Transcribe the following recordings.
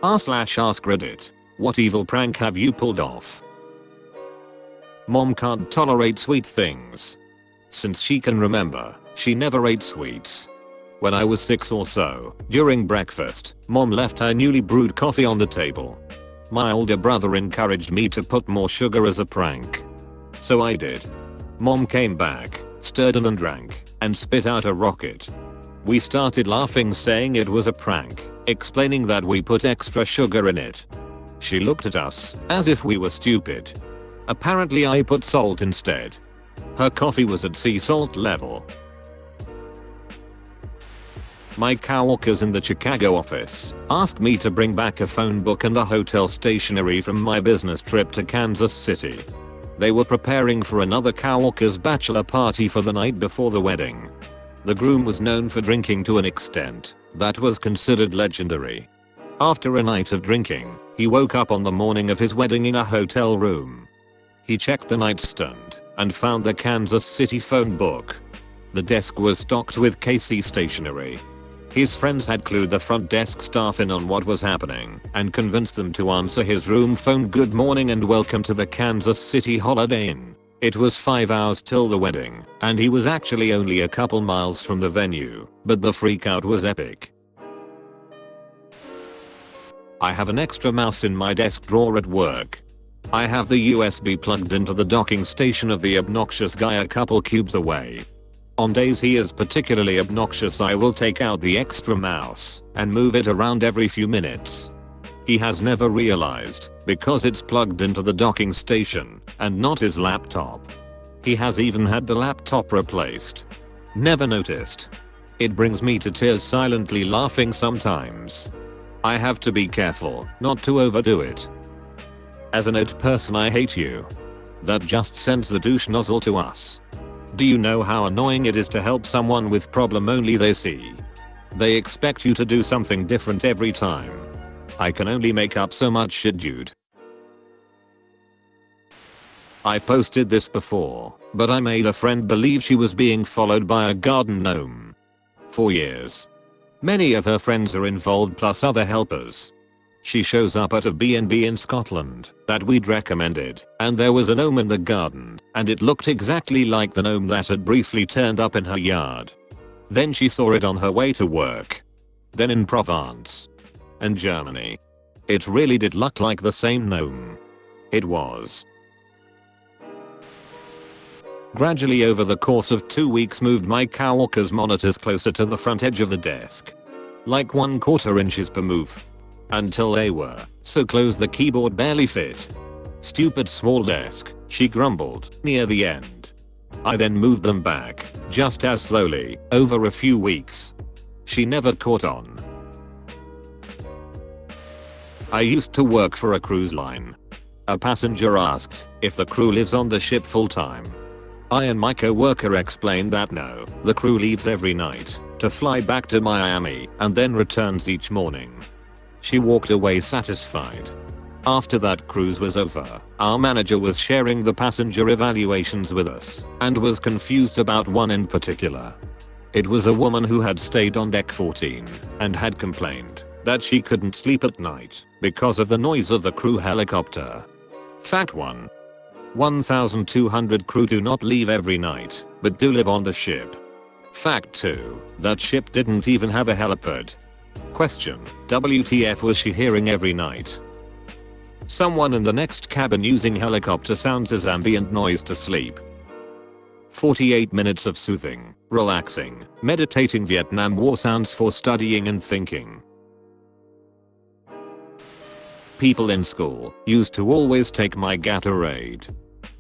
r/AskReddit. What evil prank have you pulled off? Mom can't tolerate sweet things. Since she can remember, she never ate sweets. When I was 6 or so, during breakfast, Mom left her newly brewed coffee on the table. My older brother encouraged me to put more sugar as a prank. So I did. Mom came back, stirred and drank, and spit out a rocket. We started laughing, saying it was a prank, explaining that we put extra sugar in it. She looked at us as if we were stupid. Apparently I put salt instead. Her coffee was at sea salt level. My coworkers in the Chicago office asked me to bring back a phone book and the hotel stationery from my business trip to Kansas City. They were preparing for another coworker's bachelor party for the night before the wedding. The groom was known for drinking to an extent that was considered legendary. After a night of drinking, he woke up on the morning of his wedding in a hotel room. He checked the nightstand and found the Kansas City phone book. The desk was stocked with KC stationery. His friends had clued the front desk staff in on what was happening and convinced them to answer his room phone "Good morning and welcome to the Kansas City Holiday Inn." It was 5 hours till the wedding, and he was actually only a couple miles from the venue, but the freakout was epic. I have an extra mouse in my desk drawer at work. I have the USB plugged into the docking station of the obnoxious guy a couple cubes away. On days he is particularly obnoxious, I will take out the extra mouse and move it around every few minutes. He has never realized, because it's plugged into the docking station and not his laptop. He has even had the laptop replaced. Never noticed. It brings me to tears, silently laughing sometimes. I have to be careful not to overdo it. As a note person, I hate you. That just sends the douche nozzle to us. Do you know how annoying it is to help someone with problem only they see? They expect you to do something different every time. I can only make up so much shit, dude. I've posted this before, but I made a friend believe she was being followed by a garden gnome. For years. Many of her friends are involved plus other helpers. She shows up at a B&B in Scotland that we'd recommended, and there was a gnome in the garden, and it looked exactly like the gnome that had briefly turned up in her yard. Then she saw it on her way to work. Then in Provence and Germany. It really did look like the same gnome. It was. Gradually over the course of 2 weeks, moved my coworker's monitors closer to the front edge of the desk. Like 1/4 inches per move. Until they were so close the keyboard barely fit. "Stupid small desk," she grumbled near the end. I then moved them back, just as slowly, over a few weeks. She never caught on. I used to work for a cruise line. A passenger asked if the crew lives on the ship full time. I and my co-worker explained that no, the crew leaves every night to fly back to Miami and then returns each morning. She walked away satisfied. After that cruise was over, our manager was sharing the passenger evaluations with us and was confused about one in particular. It was a woman who had stayed on deck 14 and had complained that she couldn't sleep at night because of the noise of the crew helicopter. Fact 1. 1,200 crew do not leave every night, but do live on the ship. Fact 2. That ship didn't even have a helipad. Question: WTF was she hearing every night? Someone in the next cabin using helicopter sounds as ambient noise to sleep. 48 minutes of soothing, relaxing, meditating Vietnam War sounds for studying and thinking. People in school used to always take my Gatorade.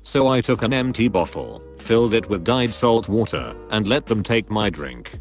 So I took an empty bottle, filled it with dyed salt water, and let them take my drink.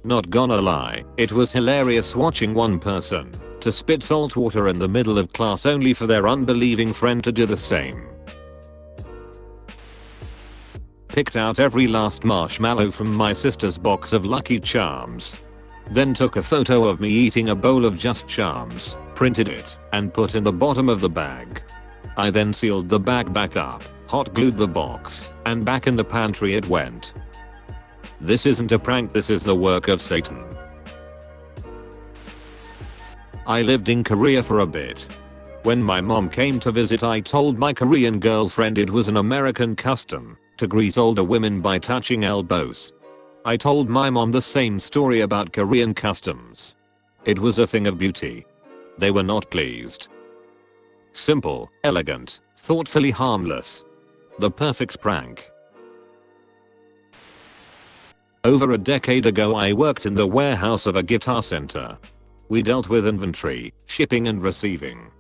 Not gonna lie, it was hilarious watching one person to spit salt water in the middle of class only for their unbelieving friend to do the same. Picked out every last marshmallow from my sister's box of Lucky Charms. Then took a photo of me eating a bowl of Just Charms, printed it, and put in the bottom of the bag. I then sealed the bag back up, hot glued the box, and back in the pantry it went. This isn't a prank, this is the work of Satan. I lived in Korea for a bit. When my mom came to visit, I told my Korean girlfriend it was an American custom to greet older women by touching elbows. I told my mom the same story about Korean customs. It was a thing of beauty. They were not pleased. Simple, elegant, thoughtfully harmless. The perfect prank. Over a decade ago, I worked in the warehouse of a guitar center. We dealt with inventory, shipping and receiving.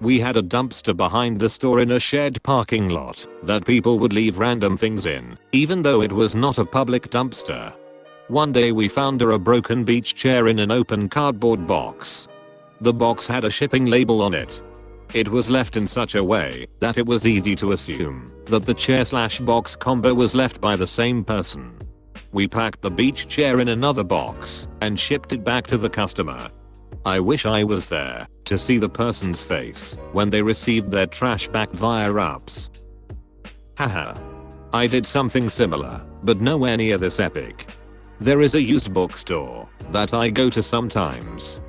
We had a dumpster behind the store in a shared parking lot that people would leave random things in, even though it was not a public dumpster. One day we found a broken beach chair in an open cardboard box. The box had a shipping label on it. It was left in such a way that it was easy to assume that the chair/box combo was left by the same person. We packed the beach chair in another box and shipped it back to the customer. I wish I was there to see the person's face when they received their trash back via UPS. Haha. I did something similar, but nowhere near this epic. There is a used bookstore that I go to sometimes.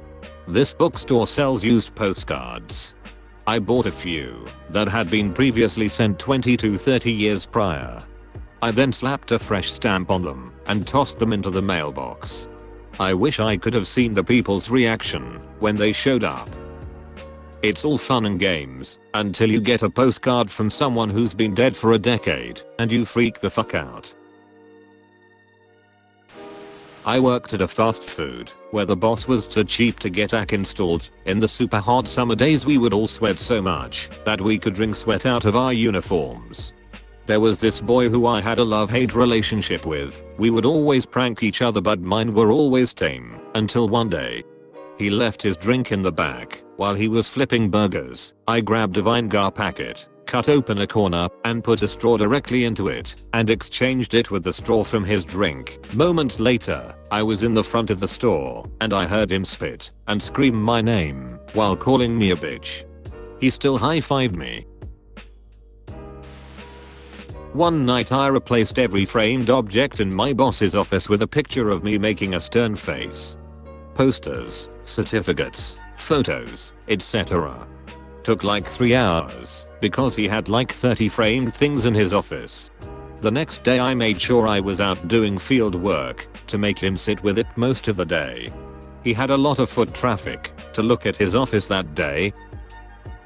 This bookstore sells used postcards. I bought a few that had been previously sent 20 to 30 years prior. I then slapped a fresh stamp on them and tossed them into the mailbox. I wish I could have seen the people's reaction when they showed up. It's all fun and games until you get a postcard from someone who's been dead for a decade and you freak the fuck out. I worked at a fast food where the boss was too cheap to get AC installed. In the super hot summer days we would all sweat so much that we could wring sweat out of our uniforms. There was this boy who I had a love-hate relationship with. We would always prank each other, but mine were always tame, until one day. He left his drink in the back while he was flipping burgers. I grabbed a Vinegar packet, cut open a corner, and put a straw directly into it, and exchanged it with the straw from his drink. Moments later, I was in the front of the store, and I heard him spit and scream my name while calling me a bitch. He still high-fived me. One night I replaced every framed object in my boss's office with a picture of me making a stern face. Posters, certificates, photos, etc. Took like 3 hours because he had like 30 framed things in his office. The next day I made sure I was out doing field work to make him sit with it most of the day. He had a lot of foot traffic to look at his office that day.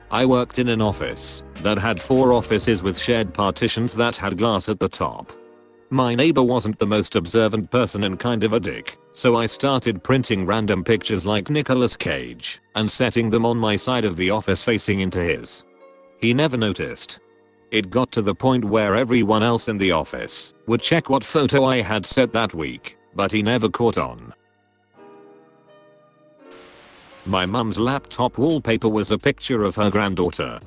I worked in an office that had 4 offices with shared partitions that had glass at the top. My neighbor wasn't the most observant person and kind of a dick, so I started printing random pictures like Nicolas Cage and setting them on my side of the office facing into his. He never noticed. It got to the point where everyone else in the office would check what photo I had set that week, but he never caught on. My mum's laptop wallpaper was a picture of her granddaughter.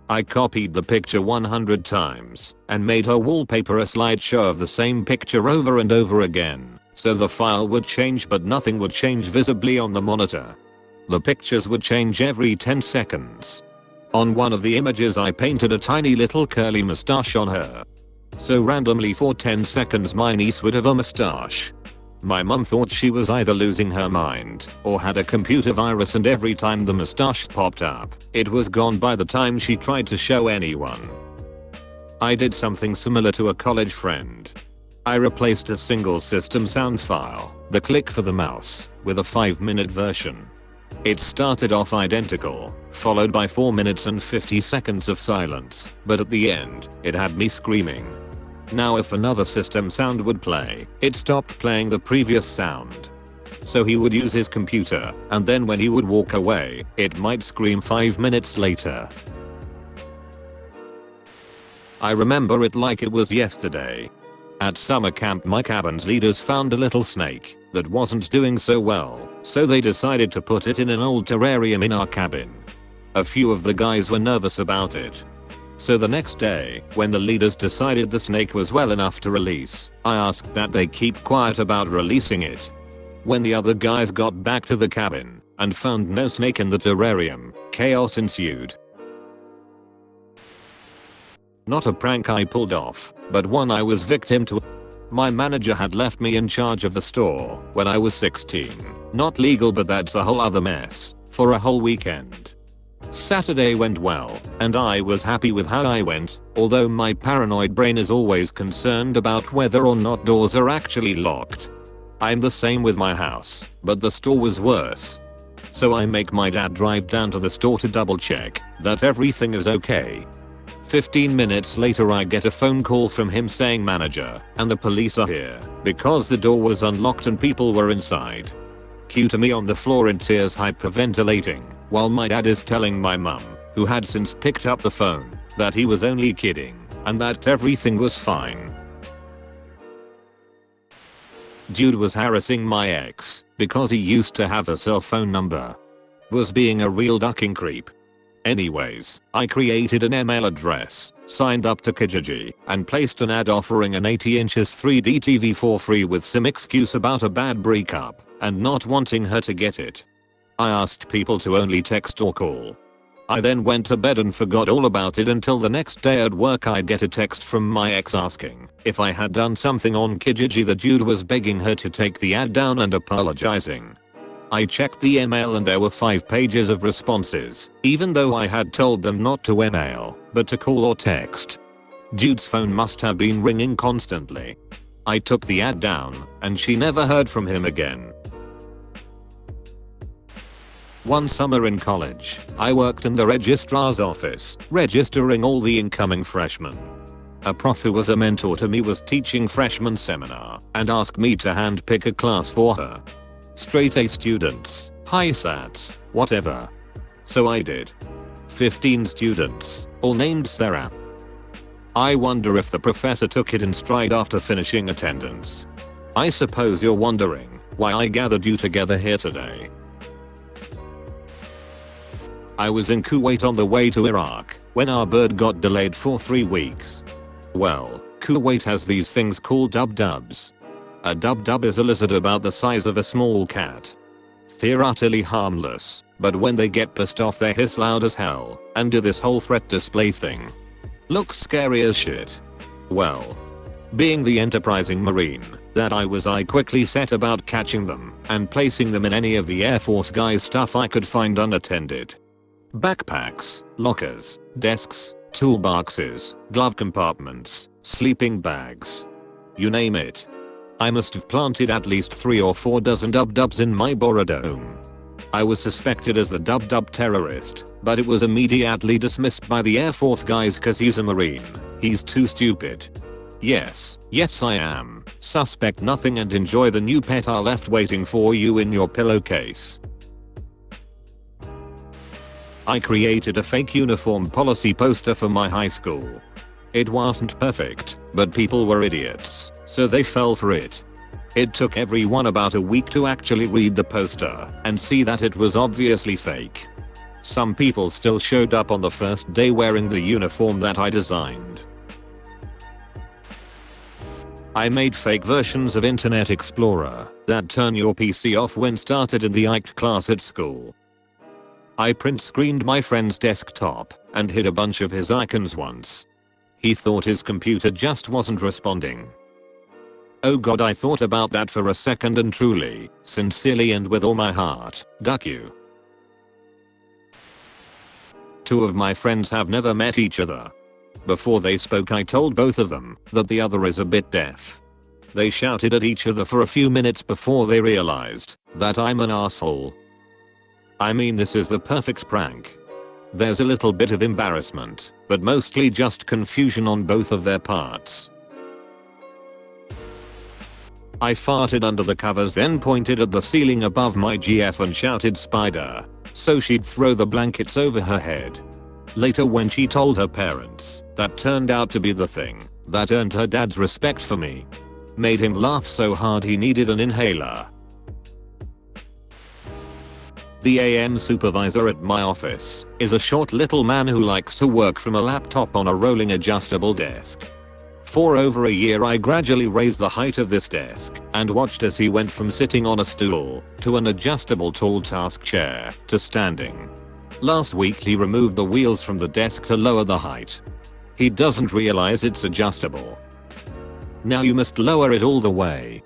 I copied the picture 100 times and made her wallpaper a slideshow of the same picture over and over again, so the file would change but nothing would change visibly on the monitor. The pictures would change every 10 seconds. On one of the images I painted a tiny little curly mustache on her. So randomly for 10 seconds my niece would have a mustache. My mum thought she was either losing her mind or had a computer virus, and every time the mustache popped up, it was gone by the time she tried to show anyone. I did something similar to a college friend. I replaced a single system sound file, the click for the mouse, with a 5-minute version. It started off identical, followed by 4 minutes and 50 seconds of silence, but at the end, it had me screaming. Now if another system sound would play, it stopped playing the previous sound. So he would use his computer, and then when he would walk away, it might scream 5 minutes later. I remember it like it was yesterday. At summer camp my cabin's leaders found a little snake that wasn't doing so well, so they decided to put it in an old terrarium in our cabin. A few of the guys were nervous about it. So the next day, when the leaders decided the snake was well enough to release, I asked that they keep quiet about releasing it. When the other guys got back to the cabin and found no snake in the terrarium, chaos ensued. Not a prank I pulled off, but one I was victim to. My manager had left me in charge of the store when I was 16. Not legal, but that's a whole other mess. for a whole weekend. Saturday went well, and I was happy with how I went, although my paranoid brain is always concerned about whether or not doors are actually locked. I'm the same with my house, but the store was worse. So I make my dad drive down to the store to double check that everything is okay. 15 minutes later I get a phone call from him saying manager and the police are here because the door was unlocked and people were inside. Cue to me on the floor in tears hyperventilating while my dad is telling my mum, who had since picked up the phone, that he was only kidding and that everything was fine. Dude was harassing my ex because he used to have a cell phone number. Was being a real ducking creep. Anyways, I created an email address, signed up to Kijiji, and placed an ad offering an 80 inches 3D TV for free with some excuse about a bad breakup and not wanting her to get it. I asked people to only text or call. I then went to bed and forgot all about it until the next day at work I'd get a text from my ex asking if I had done something on Kijiji. The dude was begging her to take the ad down and apologizing. I checked the email and there were 5 pages of responses, even though I had told them not to email, but to call or text. Dude's phone must have been ringing constantly. I took the ad down, and she never heard from him again. One summer in college, I worked in the registrar's office, registering all the incoming freshmen. A prof who was a mentor to me was teaching freshman seminar and asked me to handpick a class for her. Straight A students, high sats, whatever. So I did. 15 students, all named Sarah. I wonder if the professor took it in stride after finishing attendance. I suppose you're wondering why I gathered you together here today. I was in Kuwait on the way to Iraq when our bird got delayed for 3 weeks. Well, Kuwait has these things called dub-dubs. A dub-dub is a lizard about the size of a small cat. They're utterly harmless, but when they get pissed off they hiss loud as hell and do this whole threat display thing. Looks scary as shit. Well, being the enterprising marine that I quickly set about catching them and placing them in any of the Air Force guys' stuff I could find unattended. Backpacks, lockers, desks, toolboxes, glove compartments, sleeping bags. You name it. I must have planted at least 3 or 4 dozen dub-dubs in my borodome. I was suspected as the dub-dub terrorist, but it was immediately dismissed by the Air Force guys cause he's a marine. He's too stupid. Yes I am. Suspect nothing and enjoy the new pet I left waiting for you in your pillowcase. I created a fake uniform policy poster for my high school. It wasn't perfect, but people were idiots, so they fell for it. It took everyone about a week to actually read the poster and see that it was obviously fake. Some people still showed up on the first day wearing the uniform that I designed. I made fake versions of Internet Explorer that turn your PC off when started in the ICT class at school. I print screened my friend's desktop and hid a bunch of his icons once. He thought his computer just wasn't responding. Oh god, I thought about that for a second and truly, sincerely and with all my heart, duck you. 2 of my friends have never met each other. Before they spoke I told both of them that the other is a bit deaf. They shouted at each other for a few minutes before they realized that I'm an asshole. I mean, this is the perfect prank. There's a little bit of embarrassment, but mostly just confusion on both of their parts. I farted under the covers, then pointed at the ceiling above my GF and shouted spider, so she'd throw the blankets over her head. Later when she told her parents, that turned out to be the thing that earned her dad's respect for me. Made him laugh so hard he needed an inhaler. The AM supervisor at my office is a short little man who likes to work from a laptop on a rolling adjustable desk. For over a year I gradually raised the height of this desk and watched as he went from sitting on a stool to an adjustable tall task chair to standing. Last week he removed the wheels from the desk to lower the height. He doesn't realize it's adjustable. Now you must lower it all the way.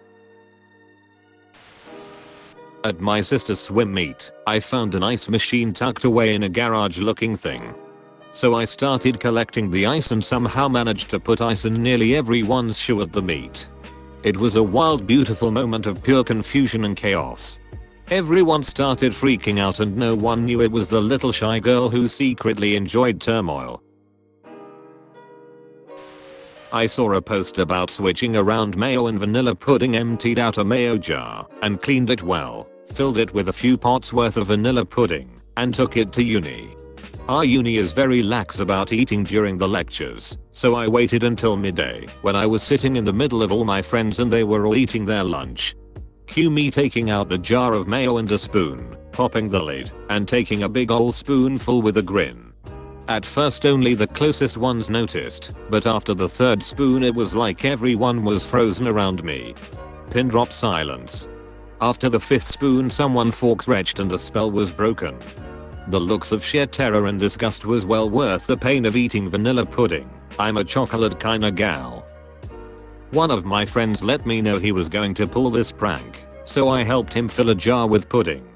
At my sister's swim meet, I found an ice machine tucked away in a garage looking thing. So I started collecting the ice and somehow managed to put ice in nearly everyone's shoe at the meet. It was a wild, beautiful moment of pure confusion and chaos. Everyone started freaking out and no one knew it was the little shy girl who secretly enjoyed turmoil. I saw a post about switching around mayo and vanilla pudding. Emptied out a mayo jar and cleaned it well, filled it with a few pots worth of vanilla pudding, and took it to uni. Our uni is very lax about eating during the lectures, so I waited until midday when I was sitting in the middle of all my friends and they were all eating their lunch. Cue me taking out the jar of mayo and a spoon, popping the lid, and taking a big ol' spoonful with a grin. At first only the closest ones noticed, but after the third spoon it was like everyone was frozen around me. Pin drop silence. After the fifth spoon someone fork stretched and the spell was broken. The looks of sheer terror and disgust was well worth the pain of eating vanilla pudding. I'm a chocolate kinda gal. One of my friends let me know he was going to pull this prank, so I helped him fill a jar with pudding.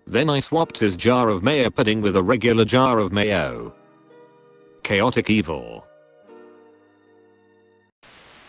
Then I swapped his jar of mayo pudding with a regular jar of mayo. Chaotic evil.